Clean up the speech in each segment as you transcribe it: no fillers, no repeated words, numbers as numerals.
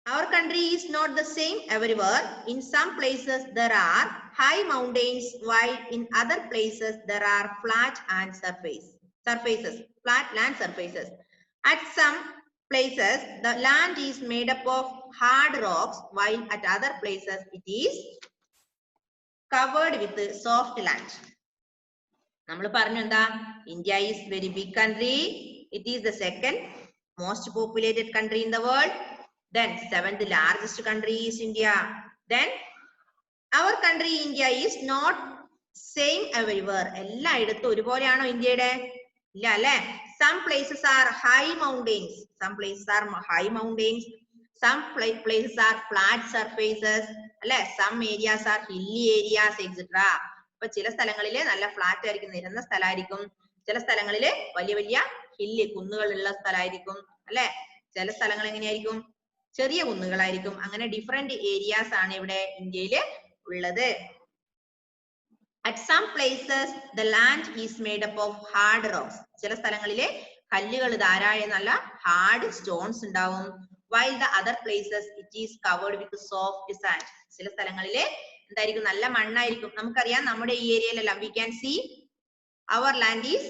Our country is not the same everywhere. In some places there are high mountains, while in other places there are flat and flat land surfaces. At some places the land is made up of hard rocks, while at other places it is covered with soft land. നമ്മൾ പറഞ്ഞു എന്താ? India is very big country. It is the second most populated country in the world. Then seventh largest country is India. Then our country India is not same everywhere. എല്ലായിടത്തും ഒരുപോലെയാണോ ഇന്ത്യയുടെ? ഇല്ല അല്ലേ? Some places are high mountains. Some places are high mountains. Some places are flat surfaces. അല്ലെ? Some areas are hilly areas, etc. ഇപ്പൊ ചില സ്ഥലങ്ങളില് നല്ല flat ആയിരിക്കും, നിരന്ന സ്ഥലമായിരിക്കും. ചില സ്ഥലങ്ങളില് വലിയ വലിയ ഹില്ല് കുന്നുകളുള്ള സ്ഥലമായിരിക്കും അല്ലെ? ചില സ്ഥലങ്ങൾ എങ്ങനെയായിരിക്കും? ചെറിയ കുന്നുകളായിരിക്കും. അങ്ങനെ ഡിഫറെന്റ് ഏരിയാസ് ആണ് ഇവിടെ ഇന്ത്യയില് ഉള്ളത്. At some places the land is made up of hard rocks. ചില സ്ഥലങ്ങളിലെ കല്ലുകൾ ധാരാളം നല്ല ഹാർഡ് സ്റ്റോൺസ് ഉണ്ടാവും. While the other places it is covered with soft sand. ചില സ്ഥലങ്ങളിലെ എന്തായിരിക്കും? നല്ല മണ്ണായിരിക്കും. നമുക്കറിയാം നമ്മുടെ ഈ ഏരിയയിലെല്ലാം we can see our land is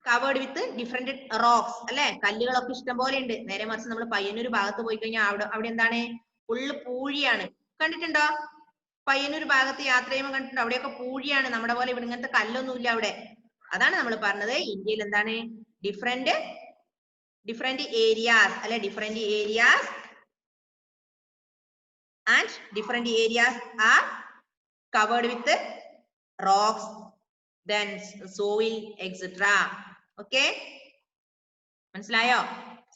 covered with different rocks അല്ലെ? കല്ലുകളൊക്കെ ഇഷ്ടം പോലെ ഉണ്ട്. നേരെ മറിച്ച് നമ്മൾ പയ്യന്നൂർ ഭാഗത്ത് പോയി കഴിഞ്ഞാൽ അവിടെ എന്താണ്? ഫുള്ള് പൂഴിയാണ്. കണ്ടിട്ടുണ്ടോ? പയ്യന്നൂർ ഭാഗത്ത് യാത്ര ചെയ്യുമ്പോൾ കണ്ടിട്ടുണ്ടോ? അവിടെയൊക്കെ പൂഴിയാണ്. നമ്മുടെ പോലെ ഇവിടെ ഇങ്ങനത്തെ കല്ലൊന്നുമില്ല അവിടെ. അതാണ് നമ്മൾ പറഞ്ഞത് ഇന്ത്യയിൽ എന്താണ്? ഡിഫറെന്റ് ഏരിയാസ് അല്ലെ? Different areas and different areas are covered with rocks, then soil, etc. Okay, മനസ്സിലായോ?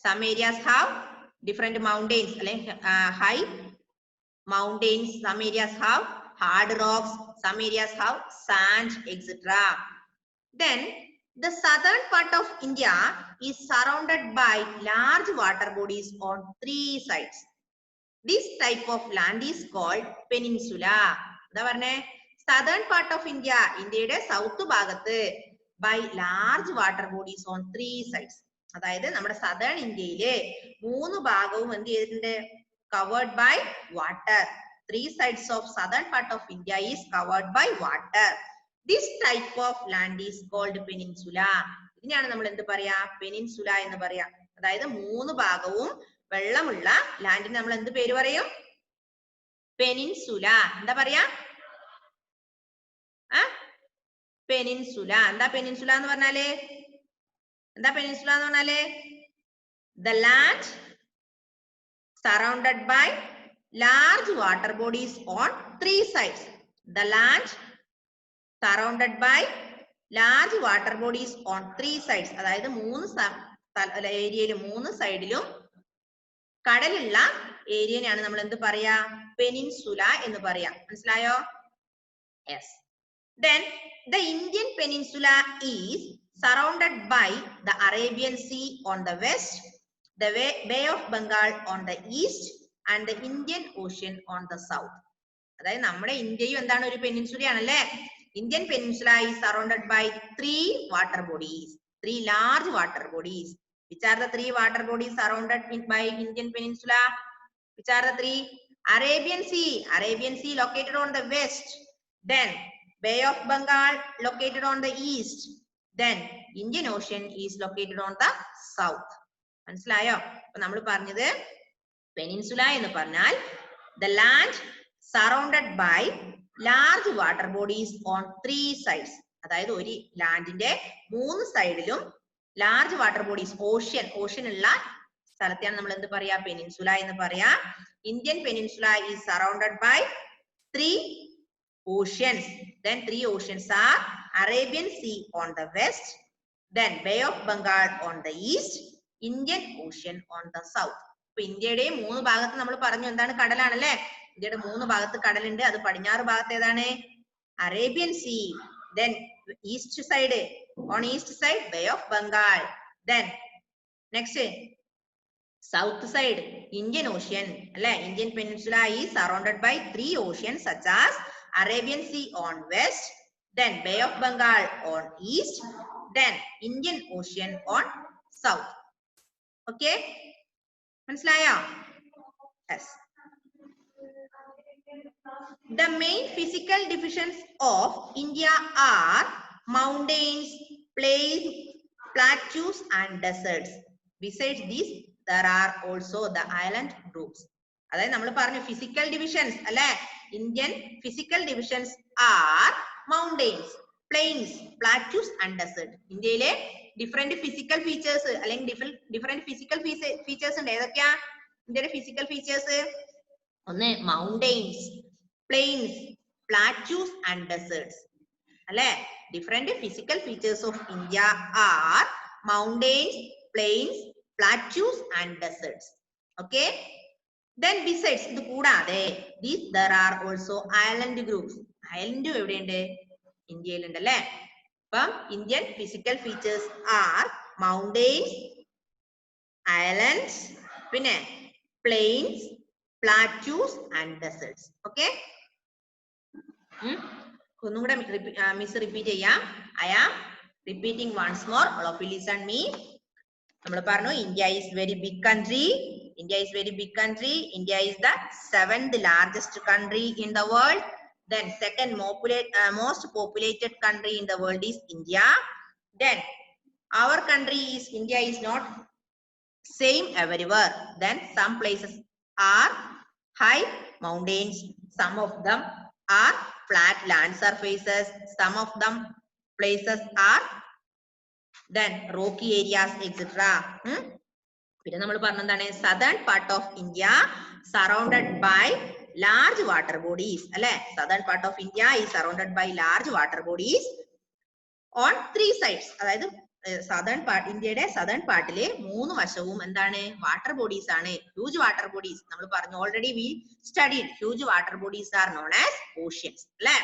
Some areas have different mountains, high mountains. Some areas have hard rocks. Some areas have sand, etc. Then the southern part of India is surrounded by large water bodies on three sides. This type of land is called peninsula. എന്താ പറഞ്ഞേ? southern part of India, ഇന്ത്യയുടെ south ഭാഗത്ത് by large water bodies on three sides. അതായത് നമ്മുടെ southern ഇന്ത്യയിലെ മൂന്ന് ഭാഗവും എന്ത് ചെയ്തിട്ടുണ്ട്? covered by water. Three sides of southern part of India is covered by water. This type of land is called peninsula. ഇതിനെയാണ് നമ്മൾ എന്ത് പറയാ? പെനിൻസുല എന്ന് പറയാ. അതായത് മൂന്ന് ഭാഗവും വെള്ളമുള്ള ലാൻഡിന് നമ്മൾ എന്ത് പേര് പറയും? പെനിൻസുല. എന്താ പറയാ? പെനിൻസുല. എന്താ പെനിൻസുല എന്ന് പറഞ്ഞാല്? എന്താ പെനിൻസുല എന്ന് പറഞ്ഞാല്? The land surrounded by large water bodies on three sides. The land surrounded by large water bodies on three sides. അതായത് മൂന്ന് ഏരിയയിലും മൂന്ന് സൈഡിലും കടലുള്ള ഏരിയനെയാണ് നമ്മൾ എന്ത് പറയാ? പെനിൻസുല എന്ന് പറയാ. മനസ്സിലായോ? Yes. Then the Indian peninsula is surrounded by the Arabian Sea on the west, the Bay of Bengal on the east, and the Indian Ocean on the south. അതായത് നമ്മുടെ ഇന്ത്യയും എന്താണ്? ഒരു പെനിൻസുലയാണല്ലേ? Indian peninsula is surrounded by three water bodies, three large water bodies. Which are the three water bodies surrounded by Indian peninsula? Which are the three? Arabian Sea located on the west. Then Bay of Bengal located on the east. Then Indian Ocean is located on the south. മനസ്സിലായോ? അപ്പൊ നമ്മൾ പറഞ്ഞത് peninsula എന്ന് പറഞ്ഞാൽ the land surrounded by large water bodies on three sides. അതായത് ഒരു ലാൻഡിന്റെ മൂന്ന് സൈഡിലും ലാർജ് വാട്ടർ ബോഡീസ്, ഓഷ്യൻ ഉള്ള സ്ഥലത്തെയാണ് നമ്മൾ എന്ത് പറയാ? പെനിൻസുല എന്ന് പറയാ. Indian peninsula is surrounded by three oceans. Then three oceans are Arabian Sea on the west, then Bay of Bengal on the east, Indian Ocean on the south. ഇപ്പൊ ഇന്ത്യയുടെ മൂന്ന് ഭാഗത്ത് നമ്മൾ പറഞ്ഞു എന്താണ്? കടലാണല്ലേ? ഇന്ത്യയുടെ മൂന്ന് ഭാഗത്ത് കടലുണ്ട്. അത് പടിഞ്ഞാറ് ഭാഗത്ത് ഏതാണ്? Arabian sea. Then east side, on east side Bay of Bengal. Then next south side Indian Ocean. Indian peninsula is surrounded by three oceans such as Arabian Sea on west, then Bay of Bengal on east, then Indian Ocean on south. Okay. മനസ്സിലായോ? Yes. The main physical divisions of India are mountains, plains, plateaus, and deserts. Besides these, there are also the island groups. അതായത് നമ്മൾ പറഞ്ഞു physical divisions അല്ലെ? Indian physical divisions are mountains, plains, plateaus, and desert. ഇന്ത്യയിലെ different physical features അല്ലെങ്കിൽ different physical features ഉണ്ട്. ഏതൊക്കെയാ ഇന്ത്യയുടെ physical features? ഒന്ന് mountains, plains, plateaus, and deserts. അല്ലെ? Different physical features of India are mountains, plains, plateaus, and deserts. Okay. Then besides ഇത് കൂടാതെ there are also island groups. Island എവിടെയുണ്ട്? ഇന്ത്യയിലുണ്ട് അല്ലെ? അപ്പം Indian physical features are mountains, islands, പിന്നെ plains, plateaus, and deserts. Okay. ഒന്നുകൂടെ miss repeat ചെയ്യാം. I am repeating once more. All of you listen me. നമ്മൾ പറഞ്ഞു India is very big country. India is very big country. India is the 7th largest country in the world. Then second most populated country in the world is India. Then our country is India is not same everywhere. Then some places are high mountains. Some of them are flat land surfaces. Some of them places are then rocky areas, etc. പിന്നെ നമ്മൾ പറഞ്ഞതാണ് southern part of India surrounded by large water bodies അല്ലെ? Southern part of India is surrounded by large water bodies on 3 sides. അതായത് southern part ഇന്ത്യയുടെ southern പാർട്ടിലെ 3 വശവും എന്താണ്? Water bodies ആണ്. Huge water bodies. നമ്മൾ പറഞ്ഞു already we studied huge water bodies are known as oceans അല്ലെ?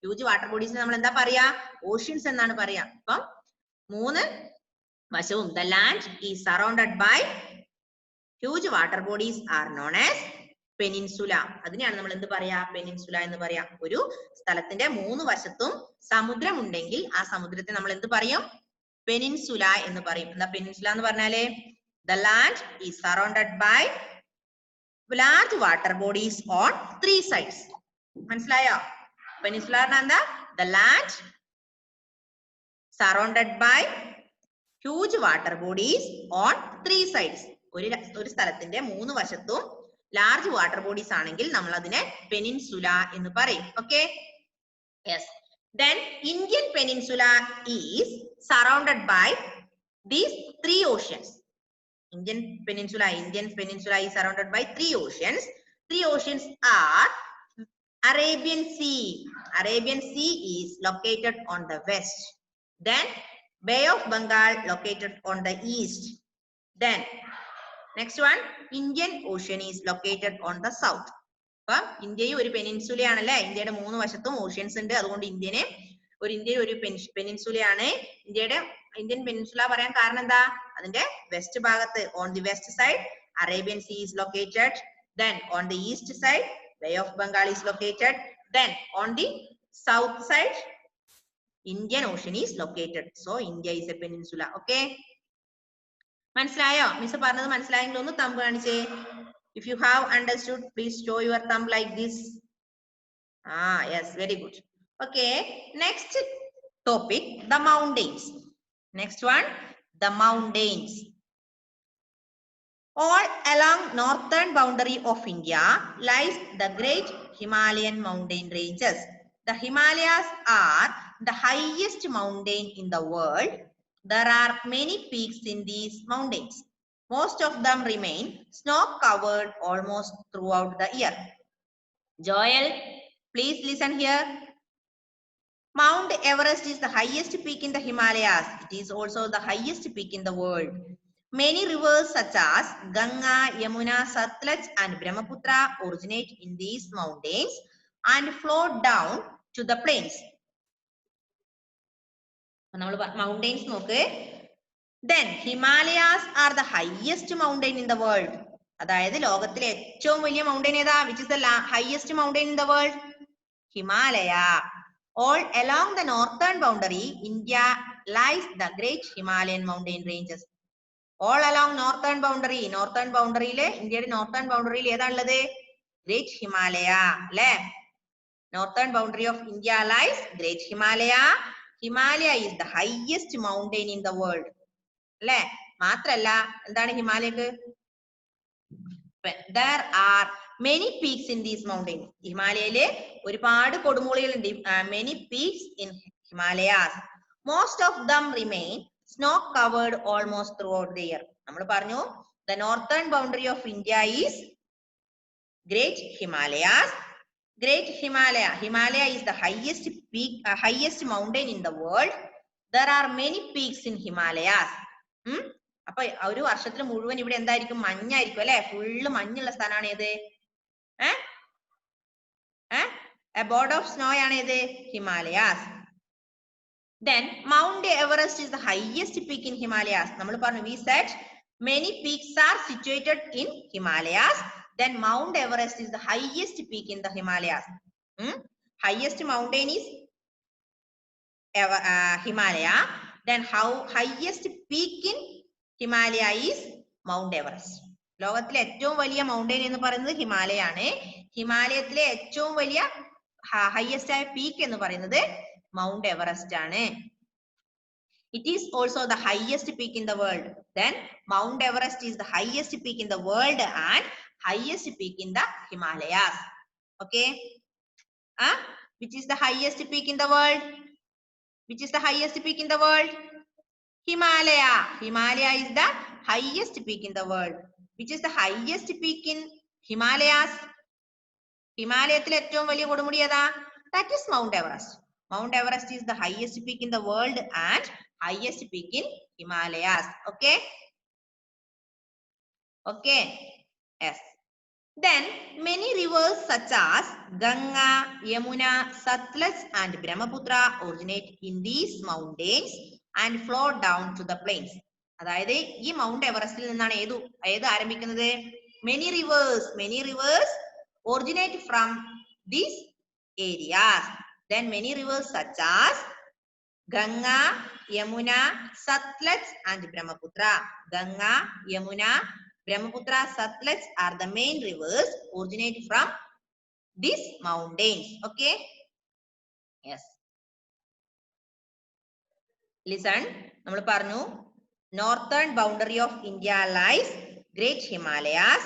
Huge water ബോഡീസിനെ നമ്മൾ എന്താ പറയാ? ഓഷ്യൻസ് എന്നാണ് പറയാ. അപ്പം 3 വശവും the land is surrounded by huge water bodies are known as peninsula. അതിനെയാണ് നമ്മൾ എന്ത് പറയാ? പെനിൻസുല എന്ന് പറയാം. ഒരു സ്ഥലത്തിന്റെ 3 വശത്തും സമുദ്രം ഉണ്ടെങ്കിൽ ആ സമുദ്രത്തെ നമ്മൾ എന്ത് പറയും? പെനിൻസുല എന്ന് പറയും. എന്താ പെനിൻസുല എന്ന് പറഞ്ഞാലേ? The land is surrounded by large water bodies on 3 sides. മനസ്സിലായോ? പെനിൻസുല എന്താ? The land surrounded by huge water bodies on 3 sides. ഒരു സ്ഥലത്തിന്റെ 3 വശത്തും ലാർജ് വാട്ടർ ബോഡീസ് ആണെങ്കിൽ നമ്മൾ അതിനെ പെനിൻസുല എന്ന് പറയും. Okay. Yes. Then Indian peninsula is surrounded by these 3 oceans. Indian peninsula is surrounded by 3 oceans. 3 oceans are Arabian Sea. Arabian Sea is located on the west. Then Bay of Bengal located on the east. Then next one, Indian Ocean is located on the south. അപ്പം ഇന്ത്യയും ഒരു പെനിൻസുലയാണല്ലേ? ഇന്ത്യയുടെ 3 വശത്തും oceans ഉണ്ട്. അതുകൊണ്ട് India ഒരു പെനിൻസുലയാണ്. Indian peninsula പറയാൻ കാരണം എന്താ? അതിന്റെ വെസ്റ്റ് ഭാഗത്ത് on the west side Arabian sea is located. Then on the east side Bay of Bengal is located. Then on the south side Indian Ocean is located. So India is a peninsula. Okay. മനസ്സിലായോ? Miss പറഞ്ഞത് മനസ്സിലായെങ്കിൽ ഒന്ന് thumb കാണിച്ചേ. If you have understood, please show your thumb like this. Yes, very good. Okay. Next topic, the mountains. Next one, the mountains. All along northern boundary of India lies the great Himalayan mountain ranges. The Himalayas are the highest mountain in the world. There are many peaks in these mountains. Most of them remain snow-covered almost throughout the year. Joel, please listen here. Mount Everest is the highest peak in the Himalayas. It is also the highest peak in the world. Many rivers such as Ganga, Yamuna, Satluj, and Brahmaputra originate in these mountains and flow down to the plains. Mountains നോക്ക്. Then Himalayas are the highest mountain in the world. അതായത് ലോകത്തിലെ ഏറ്റവും വലിയ mountain ഏതാ? Which is the highest mountain in the world? Himalaya. All along the northern boundary, India lies the great Himalayan mountain ranges. All along northern boundary. Northern boundary le India northern boundary le ഏതാ ഉള്ളത്? Great Himalaya അല്ലേ? Northern boundary of India lies Great Himalaya. Himalaya is the highest mountain in the world. അല്ലേ? മാത്രല്ല എന്താണ് ഹിമാലയക്ക്? There are many peaks in these mountains. ഹിമാലയയിലെ ഒരുപാട് കൊടുമുടികളുണ്ട്. Many peaks in Himalayas. Most of them remain snow covered almost throughout the year. നമ്മൾ പറഞ്ഞു the northern boundary of India is Great Himalayas. Great Himalaya. Himalaya is the highest peak, highest mountain in the world. There are many peaks in Himalayas. അപ്പൊ ഒരു വർഷത്തിൽ മുഴുവൻ ഇവിടെ എന്തായിരിക്കും? മഞ്ഞായിരിക്കും അല്ലെ? Full മഞ്ഞുള്ള സ്ഥലമാണ് ഏത്? Abode of snow ആണ് ഏത്? Himalayas. Then Mount Everest is the highest peak in Himalayas. നമ്മൾ പറഞ്ഞു we said many peaks are situated in Himalayas. Then Mount Everest is the highest peak in the Himalayas. Highest mountain is Himalaya. Then how highest peak in Himalaya is Mount Everest. ലോകത്തിലെ ഏറ്റവും വലിയ mountain എന്ന് പറയുന്നത് ഹിമാലയ ആണ്. ഹിമാലയത്തിലെ ഏറ്റവും വലിയ highest ആയ peak എന്ന് പറയുന്നത് മൗണ്ട് എവറസ്റ്റ് ആണ്. It is also the highest peak in the world. Then Mount Everest is the highest peak in the world and highest peak in the Himalayas. Okay? Which is the highest peak in the world? Which is the highest peak in the world? Himalaya. Himalaya is the highest peak in the world. Which is the highest peak in Himalayas? ഹിമാലയത്തിലെ ഏറ്റവും വലിയ കൊടുമുടി ഏതാ? That is Mount Everest. Mount Everest is the highest peak in the world and highest peak in Himalayas. Okay? Okay. Yes. Then many rivers such as Ganga, Yamuna, Satluj and Brahmaputra originate in these mountains and flow down to the plains. അതായത് ഈ mount എവറസ്റ്റിൽ നിന്നാണ് ഏത് ആരംഭിക്കുന്നത്? Many rivers originate from these areas. Then many rivers such as Ganga, Yamuna, Satluj and Brahmaputra. Ganga, Yamuna, Brahmaputra, Satluj are the main rivers originate from these mountains. Okay? Yes. Listen, നമ്മൾ പറഞ്ഞു northern boundary of India lies Great Himalayas.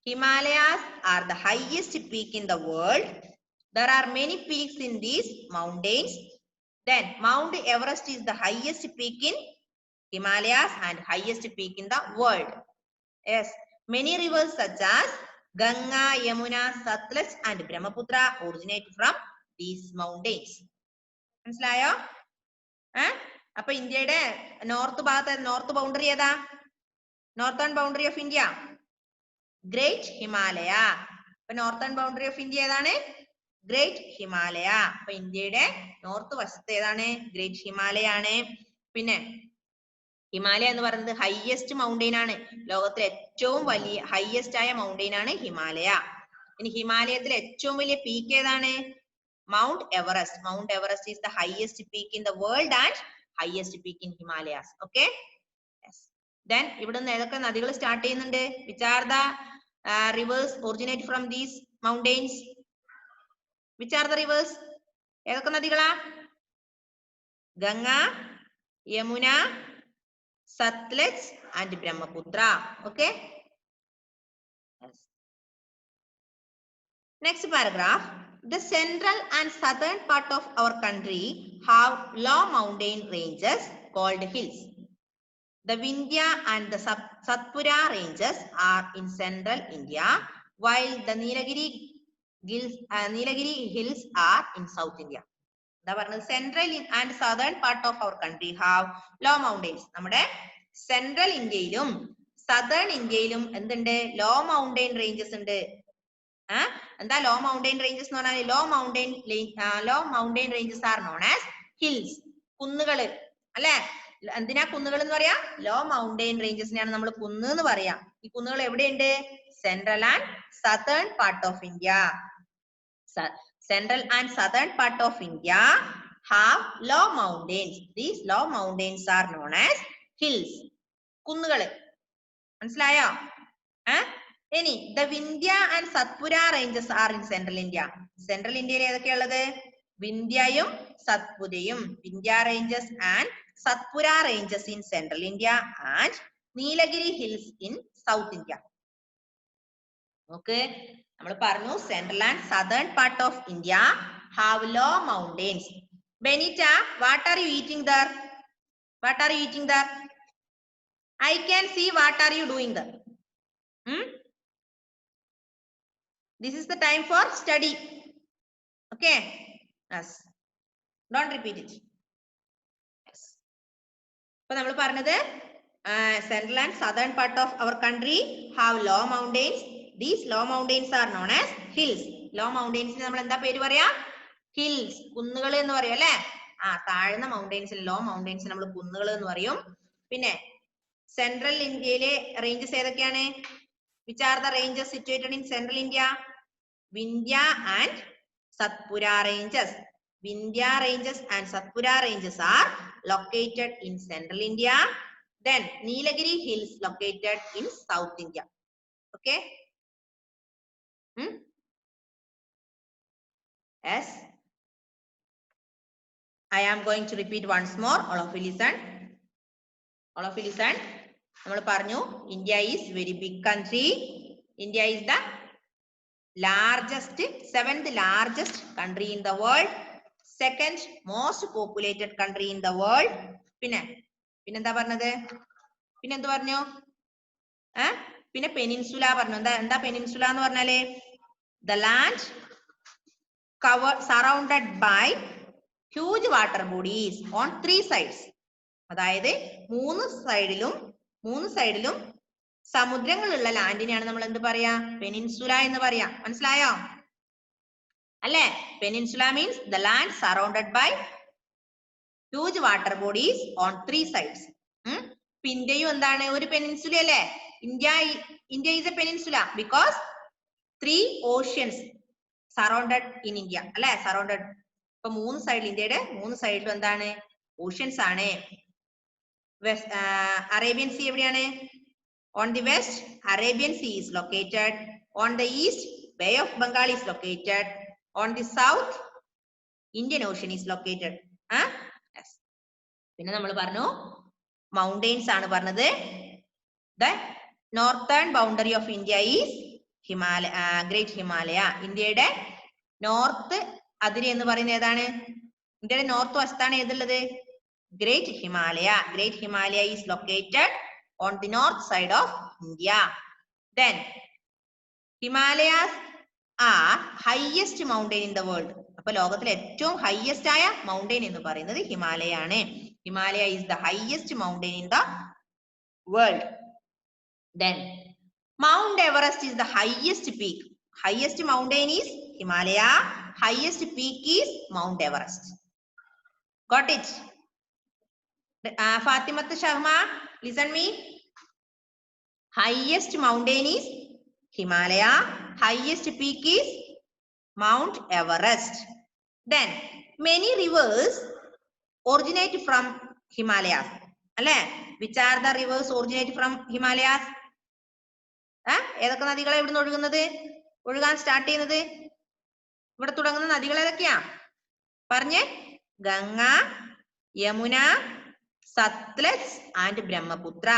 Himalayas are the highest peak in the world. There are many peaks in these mountains. Then Mount Everest is the highest peak in Himalayas and highest peak in the world. Yes, many rivers such as Ganga, Yamuna, Satluj and Brahmaputra originate from these mountains. മനസ്സിലായോ? അപ്പൊ ഇന്ത്യയുടെ north boundary ഏതാ? Northern boundary of India great Himalaya. അപ്പൊ northern boundary of India ഏതാണ്? Great Himalaya. അപ്പൊ ഇന്ത്യയുടെ north വശത്ത് ഏതാണ്? ഗ്രേറ്റ് ഹിമാലയ ആണ്. പിന്നെ ഹിമാലയ എന്ന് പറയുന്നത് ഹൈയസ്റ്റ് മൗണ്ടെയിൻ ആണ്. ലോകത്തിലെ ഏറ്റവും വലിയ ഹൈയസ്റ്റ് ആയ മൗണ്ടെയിൻ ആണ് ഹിമാലയ. ഇനി ഹിമാലയത്തിലെ ഏറ്റവും വലിയ പീക്ക് ഏതാണ്? Mount Everest. Mount Everest is the highest peak in the world and highest peak in Himalayas. Okay. Then ഇവിടുന്ന് ഏതൊക്കെ നദികൾ സ്റ്റാർട്ട് ചെയ്യുന്നുണ്ട്? Which are the rivers originate from these mountains? Which are the rivers? ഏതൊക്കെ നദികളാ? Ganga, Yamuna, Satluj and Brahmaputra. Okay. Yes. Next paragraph. The central and southern part of our country have low mountain ranges called hills. The Vindhya and the Satpura ranges are in central India, while the Nilagiri hills are in South India. The central and southern part of our country have low mountains. നമ്മുടെ central ഇന്ത്യയിലും southern ഇന്ത്യയിലും എന്തുണ്ട്? Law mountain ranges ഉണ്ട്. എന്താ law mountain ranges എന്ന് പറഞ്ഞാൽ? Low mountain ranges are known as hills. കുന്നുകള് അല്ലെ? എന്തിനാ കുന്നുകൾ എന്ന് പറയാ? ലോ മൗണ്ടെയിൻ റേഞ്ചസിനെയാണ് നമ്മൾ കുന്ന് എന്ന് പറയാ. ഈ കുന്നുകൾ എവിടെയുണ്ട്? Central and southern part of India. Central and southern part of India have low mountains. These low mountains are known as hills. കുന്നുകൾ മനസ്സിലായോ? ഇനി the Vindhya and Satpura ranges are in central India. Central ഇന്ത്യയിൽ ഏതൊക്കെയുള്ളത്? വിന്ധ്യയും സത്പുരയും. Vindhya ranges and Satpura ranges in central India and Nilgiri hills in south India. Okay, നമ്മൾ പറഞ്ഞു central and southern part of India have low mountains. Benita, what are you eating there? What are you eating there? I can see. What are you doing there? This is the time for study. Okay. Yes. Don't repeat it. Yes. So, we have central and southern part of our country have low mountains. These low mountains are known as hills. Low mountains we have hills. കുന്നുകൾ എന്ന് പറയും അല്ലേ? താഴ്ന്ന mountains, low mountains നമ്മൾ കുന്നുകൾ എന്ന് പറയും. പിന്നെ സെൻട്രൽ ഇന്ത്യയിലെ റേഞ്ചസ് ഏതൊക്കെയാണ്? Which are the ranges situated in central India? Vindhya and Satpura ranges. Vindhya ranges and Satpura ranges are located in central India. Then Nilagiri hills located in South India. Okay. Yes. I am going to repeat once more. All of you listen. All of you listen. നമ്മൾ പറഞ്ഞു India is very big country. India is the seventh largest country in the world. Second most populated country in the world. പിന്നെന്താ പറഞ്ഞത്? പിന്നെന്ത് പറഞ്ഞു? പിന്നെ peninsula പറഞ്ഞു. എന്താ peninsula എന്ന് പറഞ്ഞാല്? The land surrounded by huge water bodies on three sides. അതായത് മൂന്ന് സൈഡിലും സമുദ്രങ്ങളുള്ള ലാൻഡിനെയാണ് നമ്മൾ എന്ത് പറയാ? പെനിൻസുല എന്ന് പറയാ. മനസ്സിലായോ? അല്ലേ? Peninsula means the land surrounded by huge water bodies on three sides. ഇന്ത്യയും എന്താണ്? ഒരു പെനിൻസുല അല്ലേ? India is a peninsula because three oceans surrounded in India. അല്ലേ? surrounded. ഇപ്പൊ മൂന്ന് സൈഡിൽ, ഇന്ത്യയുടെ മൂന്ന് സൈഡിലും എന്താണ്? ഓഷ്യൻസ് ആണ്. അറേബ്യൻ സീ എവിടെയാണ്? On the west, Arabian Sea is located. On the east, Bay of Bengal is located. On the south, Indian Ocean is located. Yes. പിന്നെ നമ്മൾ പറഞ്ഞു മൗണ്ടെയ്ൻസ് ആണ് പറഞ്ഞത്. The northern boundary of India is Great Himalaya. ഇന്ത്യയുടെ north അതിര് എന്ന് പറയുന്നത് ഏതാണ്? ഇന്ത്യയുടെ നോർത്ത് വശത്താണ് ഏതുള്ളത്? Great Himalaya. Great Himalaya is located on the north side of India. Then Himalayas are highest mountain in the world. അപ്പോൾ ലോകത്തിലെ ഏറ്റവും ഹൈയസ്റ്റ് ആയ മൗണ്ടെയിൻ എന്ന് പറയുന്നത് ഹിമാലയ ആണ്. Himalaya is the highest mountain in the world. Then Mount Everest is the highest peak. Highest mountain is Himalaya. Highest peak is Mount Everest. Got it? Fatimat Shahma, listen me. Highest mountain is Himalaya. Highest peak is Mount Everest. Then many rivers originate from Himalayas. അല്ലേ? Which are the rivers originate from Himalayas? ഏതൊക്കെ നദികളാണ് ഇവിടുന്ന് ഒഴുകുന്നത്? ഒഴുകാൻ start ചെയ്യുന്നത്? ഇവിടെ തുടങ്ങുന്ന നദികൾ ഏതൊക്കെയാ പറഞ്ഞേ? ഗംഗ, യമുന, സത്ലജ് ആൻഡ് ബ്രഹ്മപുത്ര.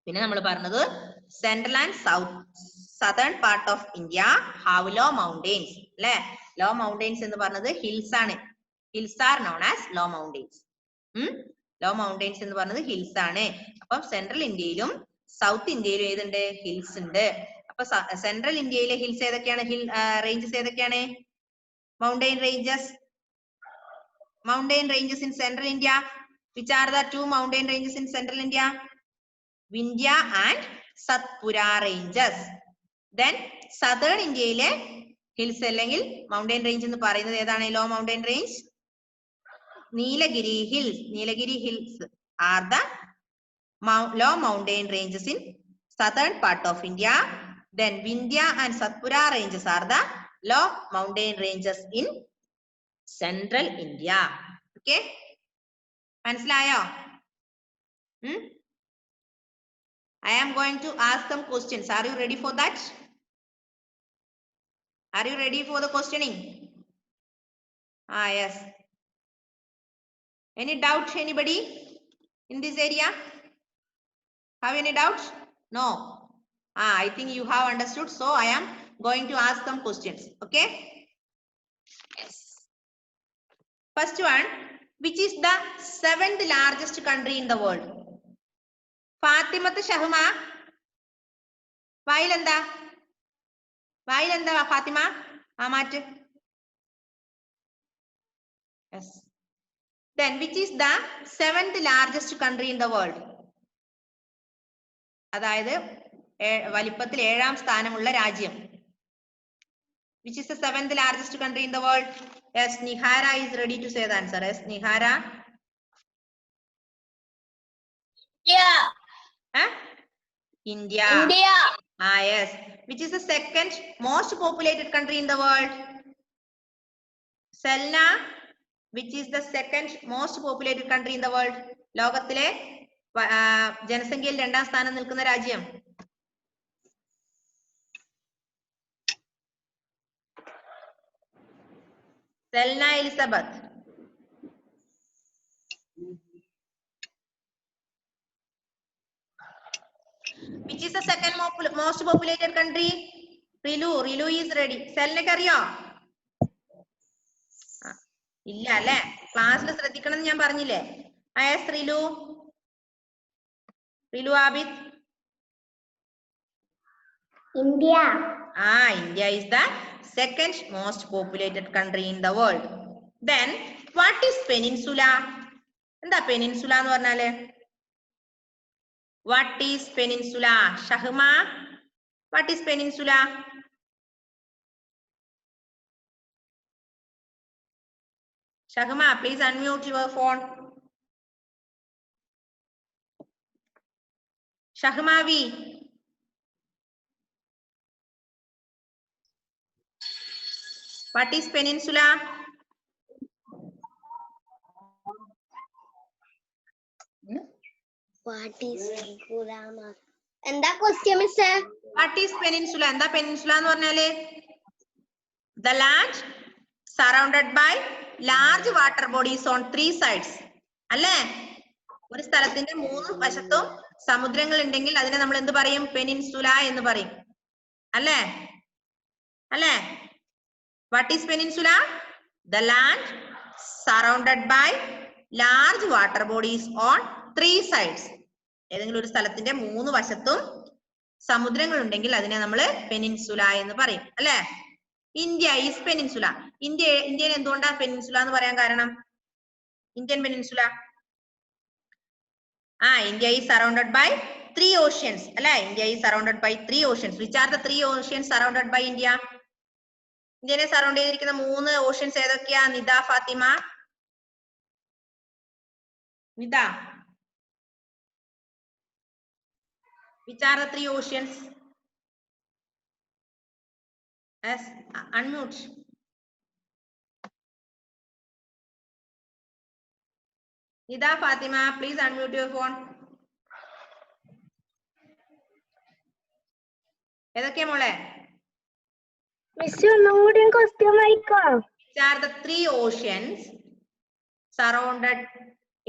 പിന്നെ നമ്മൾ പറഞ്ഞത് central and southern part of India have low mountains. അല്ലെ? ലോ മൗണ്ടെയ്ൻസ് എന്ന് പറഞ്ഞത് ഹിൽസ് ആണ്. Hills are known as low mountains. Low mountains എന്ന് പറഞ്ഞത് ഹിൽസ് ആണ്. അപ്പം സെൻട്രൽ ഇന്ത്യയിലും സൗത്ത് ഇന്ത്യയിലും ഏതുണ്ട്? ഹിൽസ് ഉണ്ട്. അപ്പൊ സെൻട്രൽ ഇന്ത്യയിലെ ഹിൽസ് ഏതൊക്കെയാണ്? റേഞ്ചസ് ഏതൊക്കെയാണ്? Mountain ranges. Mountain ranges in central India. Which are the two mountain ranges in central India? Vindhya and Satpura ranges. Then southern India hills അല്ലെങ്കിൽ mountain range എന്ന് പറയുന്നത് ഏതാണ്? low mountain range? Nilagiri hills. Nilagiri hills are the low mountain ranges in southern part of India. Then Vindhya and Satpura ranges are the low mountain ranges in Central India. Okay? മനസ്സിലായോ? I am going to ask some questions. Are you ready for that? Are you ready for the questioning? Ah, yes. Any doubt, anybody in this area? Have any doubts? No. Ah, I think you have understood. So I am going to ask some questions. Okay. Yes. First one, which is the 7th largest country in the world? Fatimat Shahma. Vailanda. Vailanda Fatima. Amat. Yes. Then which is the 7th largest country in the world? അതായത് വലിപ്പത്തിൽ 7ാം സ്ഥാനമുള്ള രാജ്യം. Which is the 7th largest country in the world? Yes, Nihara is ready to say the answer. Yes, Nihara. Yeah. Huh? India. India. Ah, yes. Which is the 2nd most populated country in the world? Selna. Which is the 2nd most populated country in the world? ലോകത്തിലെ ജനസംഖ്യയിൽ 2ാം സ്ഥാനം നിൽക്കുന്ന രാജ്യം. Selna Elizabeth. Which is the 2nd most populated country? Rilu is ready. Selna അറിയോ? ഇല്ല അല്ലേ? ക്ലാസ്സിൽ ശ്രദ്ധിക്കണം എന്ന് ഞാൻ പറഞ്ഞില്ലേ? Yes, Rilu. Rilu Abid. India. Ah, India is the 2nd most populated country in the world. Then, what is peninsula? എന്താ peninsula എന്ന് പറഞ്ഞാല്? What is peninsula? Shahma, what is peninsula? Shahma, please unmute your phone. Shahmavi. What is peninsula? What is peninsula? എന്താ question miss? What is peninsula? എന്താ peninsula എന്ന് പറഞ്ഞാല്? The land surrounded by large water bodies on 3 sides. അല്ലേ? ഒരു സ്ഥലത്തിന്റെ 3 വശത്തും സമുദ്രങ്ങൾ ഉണ്ടെങ്കിൽ അതിനെ നമ്മൾ എന്ത് പറയും? പെനിൻസുല എന്ന് പറയും. അല്ലേ? അല്ലേ? What is peninsula? The land surrounded by large water bodies on 3 sides. ഏതെങ്കിലും ഒരു സ്ഥലത്തിന്റെ 3 വശത്തും സമുദ്രങ്ങൾ ഉണ്ടെങ്കിൽ അതിനെ നമ്മൾ പെനിൻസുല എന്ന് പറയും. അല്ലേ? India is peninsula. ഇന്ത്യനെ എന്തുകൊണ്ടാണ് പെനിൻസുല എന്ന് പറയാൻ കാരണം? Indian peninsula. India is surrounded by 3 oceans. അല്ലേ? India is surrounded by 3 oceans. Which are the 3 oceans surrounded by India? ഇന്ത്യനെ സറൗണ്ട് ചെയ്തിരിക്കുന്ന 3 ഓഷ്യൻസ് ഏതൊക്കെയാ? Nida, Fathima. Nida. Which are the 3 oceans? Yes, unmute. Nida, Fatima, please unmute your phone. ഏതൊക്കെയാ മോളെ? Miss, ഒന്നുകൂടി question വായിക്കോ? Which are the 3 oceans surrounded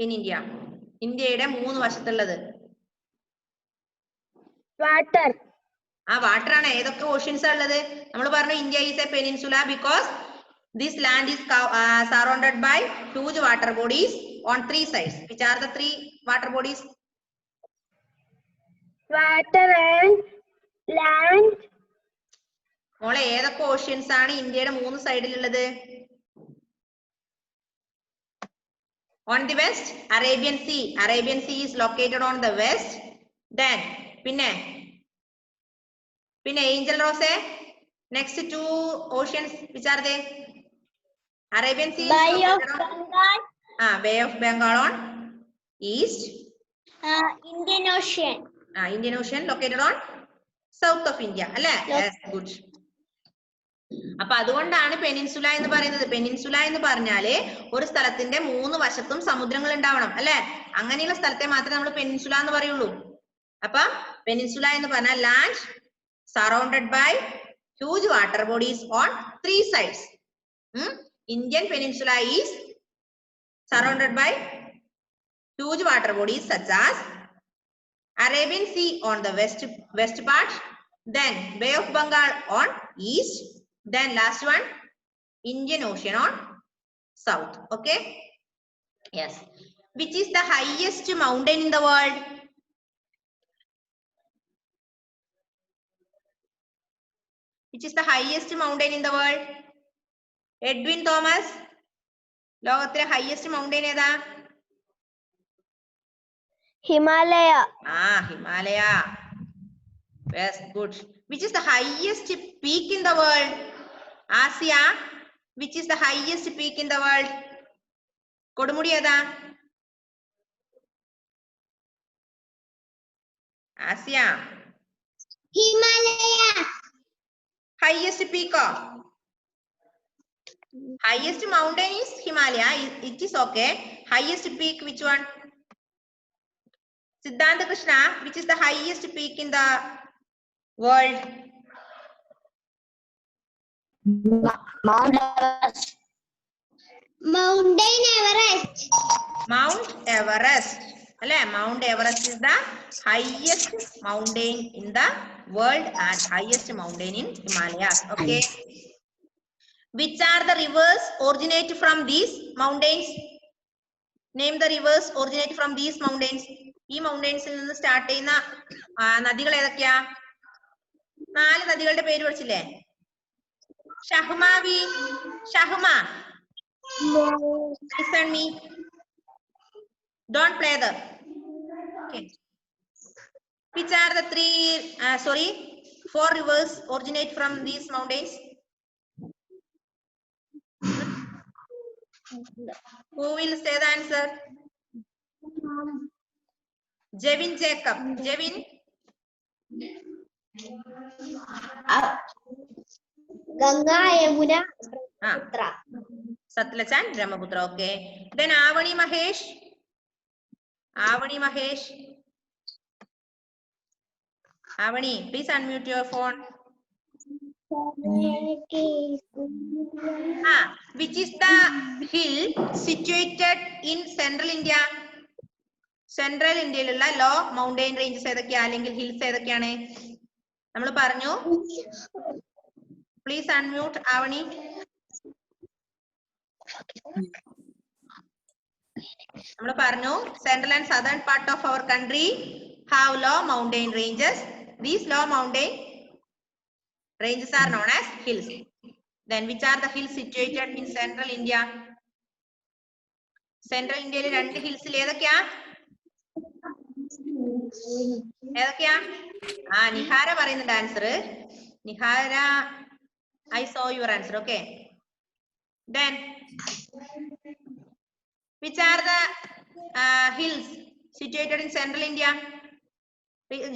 in India? ഇന്ത്യയുടെ 3 വശത്തുള്ളത്. Water. Water ആണ്. ഏതൊക്കെ ഓഷ്യൻസ് ഉള്ളത്? നമ്മൾ പറഞ്ഞു India is A peninsula because this land is surrounded by huge water bodies on 3 sides. Which are the 3 water bodies? Water and land. മോളെ ഏതൊക്കെ oceans ആണ് ഇന്ത്യയുടെ 3 സൈഡിലുള്ളത്? On the west, Arabian Sea. Arabian Sea is located on the west. Then പിന്നെ Angel Rose. Next 2 oceans, which are they? Arabian Sea. Bay of Bengal. Bay of Bengal on east. Indian Ocean. Indian Ocean located on south of India. അല്ലേ? Yes, good. അപ്പൊ അതുകൊണ്ടാണ് peninsula എന്ന് പറയുന്നത്. Peninsula എന്ന് പറഞ്ഞാല് ഒരു സ്ഥലത്തിന്റെ 3 വശത്തും സമുദ്രങ്ങൾ ഉണ്ടാവണം. അല്ലെ? അങ്ങനെയുള്ള സ്ഥലത്തെ മാത്രമേ നമ്മൾ പെനിൻസുല എന്ന് പറയുള്ളൂ. അപ്പം peninsula എന്ന് പറഞ്ഞാൽ land surrounded by huge water bodies on 3 sides. Indian peninsula is surrounded by huge water bodies such as Arabian Sea on the west part, then Bay of Bengal on east, then last one Indian Ocean on south. Okay, yes. Which is the highest mountain in the world? Which is the highest mountain in the world? Edwin Thomas, ലോകത്തിലെ highest mountain ഏതാ? Himalaya. Himalaya. Yes, good. Which is the highest peak in the world? Asia. Which is the highest peak in the world? കൊടുമുടി ഏതാ? Asia. Himalaya. Highest peak. Highest mountain is Himalaya. It is okay. Highest peak, which one? Siddhanta Krishna, which is the highest peak in the world? Mount Everest. Mountain Everest. Mount Everest. Mount Everest is the highest mountain in the world and highest mountain in Himalayas. Okay. Which are the rivers originate from these mountains? Name the rivers originate from these mountains. ഈ മൗണ്ടൻസിൽ നിന്ന് start ചെയ്യുന്ന നദികൾ ഏതൊക്കെയാ? 4 നദികളുടെ പേര് പഠിച്ചില്ലേ? ഷഹ്മാവി, Shahma. Listen me. Don't play the. Okay. Which are the 4 rivers originate from these mountains? Who will say the answer? Jevin Jacob. Jevin. Ganga, Yamuna, Brahmaputra. Satluj and Brahmaputra. Okay. Then Avani Mahesh. Avani Mahesh. Avani, please unmute your phone. Which is the hill situated in central India? Central Indiaയിലുള്ള low mountain ranges ഏതൊക്കെയാ അല്ലെങ്കിൽ hills ഏതൊക്കെയാണ്? നമ്മൾ പറഞ്ഞു. Please unmute Avani. നമ്മൾ പറഞ്ഞു central and southern part of our country have low mountain ranges. These low mountain ranges are known as hills. Then which are the hills situated in central India? Central India il 2 hills ഏതൊക്കെയാ? ഏതൊക്കെയാ? നിഹാര പറയുന്നുണ്ട് answer. Nihara, I saw your answer. Okay. Then which are the hills situated in central India?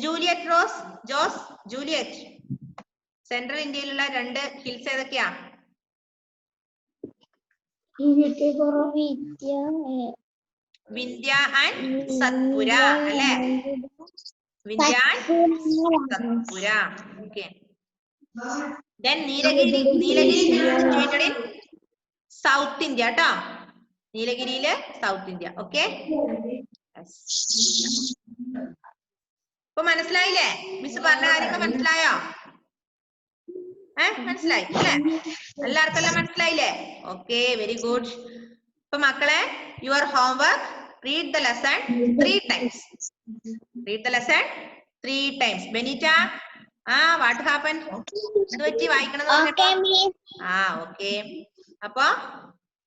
Juliet, Rose, Jos, Juliet. Central Indiaiലുള്ള 2 hills ഏതൊക്കെയാ? Vindhya and Satpura. അല്ലേ? Vindhya and Satpura. Okay. Then Nilagiri is situated in South India. Nilagiri is South India. Okay. Yes. ഇപ്പൊ മനസ്സിലായില്ലേ? Miss പറഞ്ഞ കാര്യങ്ങൾ മനസ്സിലായോ? മനസ്സിലായി അല്ലേ? എല്ലാവർക്കെല്ലാം മനസ്സിലായില്ലേ? Okay, very good. ഇപ്പൊ മക്കളെ, your homework, read the lesson 3 times. Read the lesson 3 times. Benita, what happened? എന്ത് പറ്റി വായിക്കണം എന്ന് പറഞ്ഞപ്പോ? Okay. അപ്പൊ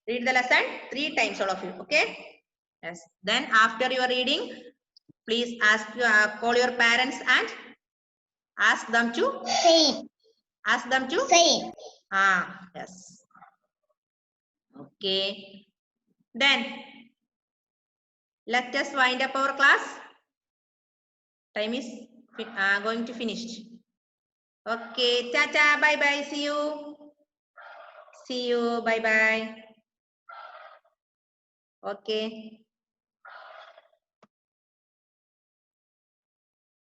read the lesson 3 times, all of you. Okay. Yes. Then after your reading, please call your parents and ask them to say. Ask them to say. Yes. Okay. Then let us wind up our class. Time is going to finish. Okay. Tata. Bye bye. See you. See you. Bye bye. Okay.